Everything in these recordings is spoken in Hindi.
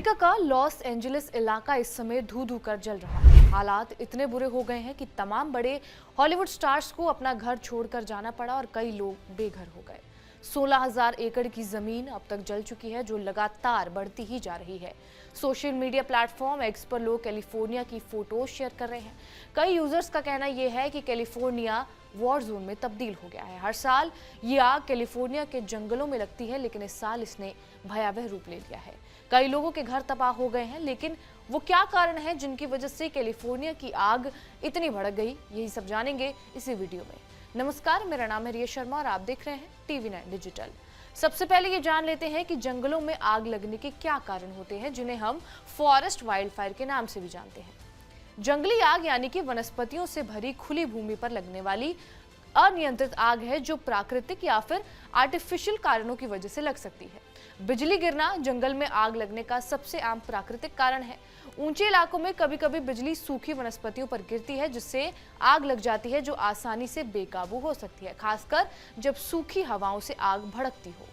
अमेरिका का लॉस एंजलिस इलाका इस समय धू-धू कर जल रहा है। हालात इतने बुरे हो गए हैं कि तमाम बड़े हॉलीवुड स्टार्स को अपना घर छोड़कर जाना पड़ा और कई लोग बेघर हो गए। 16,000 एकड़ की जमीन अब तक जल चुकी है, जो लगातार बढ़ती ही जा रही है। सोशल मीडिया प्लेटफॉर्म एक्स पर लोग कैलिफोर्निया की फोटोज शेयर कर रहे हैं। कई यूजर्स का कहना यह है कि कैलिफोर्निया वॉर जोन में तब्दील हो गया है। हर साल ये आग कैलिफोर्निया के जंगलों में लगती है, लेकिन इस साल इसने भयावह रूप ले लिया है। कई लोगों के घर तबाह हो गए हैं, लेकिन वो क्या कारण है जिनकी वजह से कैलिफोर्निया की आग इतनी भड़क गई, यही सब जानेंगे इसी वीडियो में। नमस्कार, मेरा नाम है रिया शर्मा और आप देख रहे हैं TV9 डिजिटल। सबसे पहले ये जान लेते हैं कि जंगलों में आग लगने के क्या कारण होते हैं, जिन्हें हम फॉरेस्ट वाइल्ड फायर के नाम से भी जानते हैं। जंगली आग यानी कि वनस्पतियों से भरी खुली भूमि पर लगने वाली अनियंत्रित आग है, जो प्राकृतिक या फिर आर्टिफिशियल कारणों की वजह से लग सकती है। बिजली गिरना जंगल में आग लगने का सबसे आम प्राकृतिक कारण है। ऊंचे इलाकों में कभी कभी बिजली सूखी वनस्पतियों पर गिरती है, जिससे आग लग जाती है, जो आसानी से बेकाबू हो सकती है, खासकर जब सूखी हवाओं से आग भड़कती हो।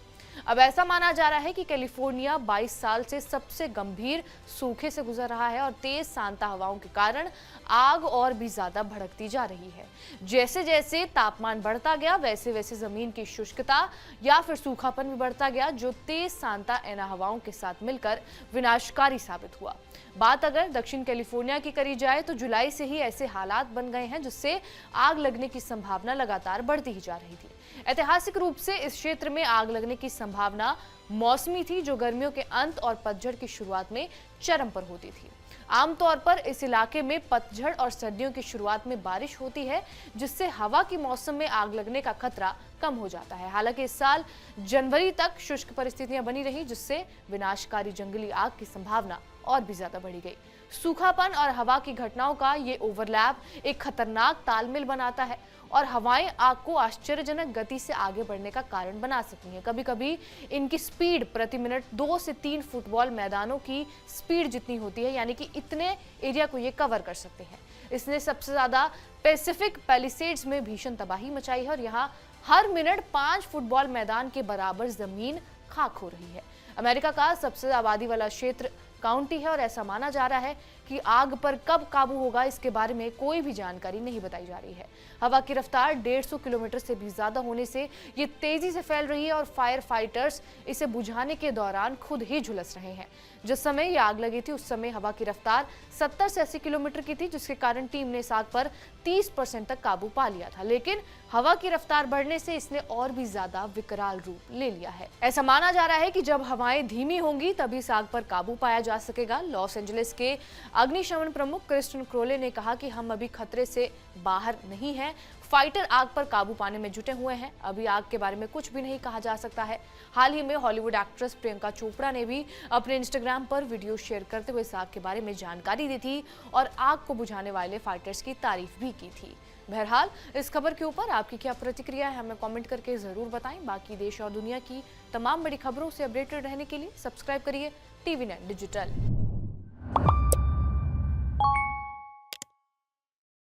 अब ऐसा माना जा रहा है कि कैलिफोर्निया 22 साल से सबसे गंभीर सूखे से गुजर रहा है और तेज सांता हवाओं के कारण आग और भी ज्यादा भड़कती जा रही है। जैसे जैसे तापमान बढ़ता गया, वैसे वैसे जमीन की शुष्कता या फिर सूखापन भी बढ़ता गया, जो तेज सांता एना हवाओं के साथ मिलकर विनाशकारी साबित हुआ। बात अगर दक्षिण कैलिफोर्निया की करी जाए तो जुलाई से ही ऐसे हालात बन गए हैं, जिससे आग लगने की संभावना लगातार बढ़ती ही जा रही थी। ऐतिहासिक रूप से इस क्षेत्र में आग लगने की संभावना मौसमी थी, जो गर्मियों के अंत और पतझड़ की शुरुआत में चरम पर होती थी। आमतौर पर इस इलाके में पतझड़ और सर्दियों की शुरुआत में बारिश होती है, जिससे हवा की मौसम में आग लगने का खतरा कम हो जाता है। हालांकि इस साल जनवरी तक शुष्क परिस्थितियां बनी रही, जिससे विनाशकारी जंगली आग की संभावना और भी ज्यादा बढ़ी गई। सूखापन और हवा की घटनाओं का ये ओवरलैप एक खतरनाक तालमेल बनाता है और हवाएं आग को आश्चर्यजनक गति से आगे बढ़ने का कारण बना सकती हैं। कभी कभी इनकी स्पीड प्रति मिनट 2 से 3 फुटबॉल मैदानों की स्पीड जितनी होती है, यानी कि इतने एरिया को ये कवर कर सकते हैं। इसने सबसे ज्यादा पैसिफिक पैलिसेड्स में भीषण तबाही मचाई है और यहाँ हर मिनट 5 फुटबॉल मैदान के बराबर जमीन खाक हो रही है। अमेरिका का सबसे आबादी वाला क्षेत्र काउंटी है और ऐसा माना जा रहा है कि आग पर कब काबू होगा, इसके बारे में कोई भी जानकारी नहीं बताई जा रही है। हवा की रफ्तार 150 किलोमीटर से भी ज्यादा होने से ये तेजी से फैल रही है और फायर फाइटर्स इसे बुझाने के दौरान खुद ही झुलस रहे हैं। जिस समय ये आग लगी थी, उस समय हवा की रफ्तार 70 से 80 किलोमीटर की थी, जिसके कारण टीम ने इस आग पर 30% तक काबू पा लिया था। लेकिन हवा की रफ्तार बढ़ने से इसने और भी ज्यादा विकराल रूप ले लिया है। ऐसा माना जा रहा है कि जब हवाएं धीमी होंगी, तभी इस आग पर काबू पाया जा सकेगा। लॉस एंजलिस के अग्निशमन प्रमुख क्रिस्टिन क्रोले ने कहा कि हम अभी खतरे से बाहर नहीं हैं, फाइटर आग पर काबू पाने में जुटे हुए हैं। अभी आग के बारे में कुछ भी नहीं कहा जा सकता है। हाल ही में हॉलीवुड एक्ट्रेस प्रियंका चोपड़ा ने भी अपने इंस्टाग्राम पर वीडियो शेयर करते हुए इस आग के बारे में जानकारी दी थी और आग को बुझाने वाले फाइटर्स की तारीफ भी की थी। बहरहाल, इस खबर के ऊपर आपकी क्या प्रतिक्रिया है, हमें कमेंट करके जरूर बताएं। बाकी देश और दुनिया की तमाम बड़ी खबरों से अपडेटेड रहने के लिए सब्सक्राइब करिए TV9 डिजिटल।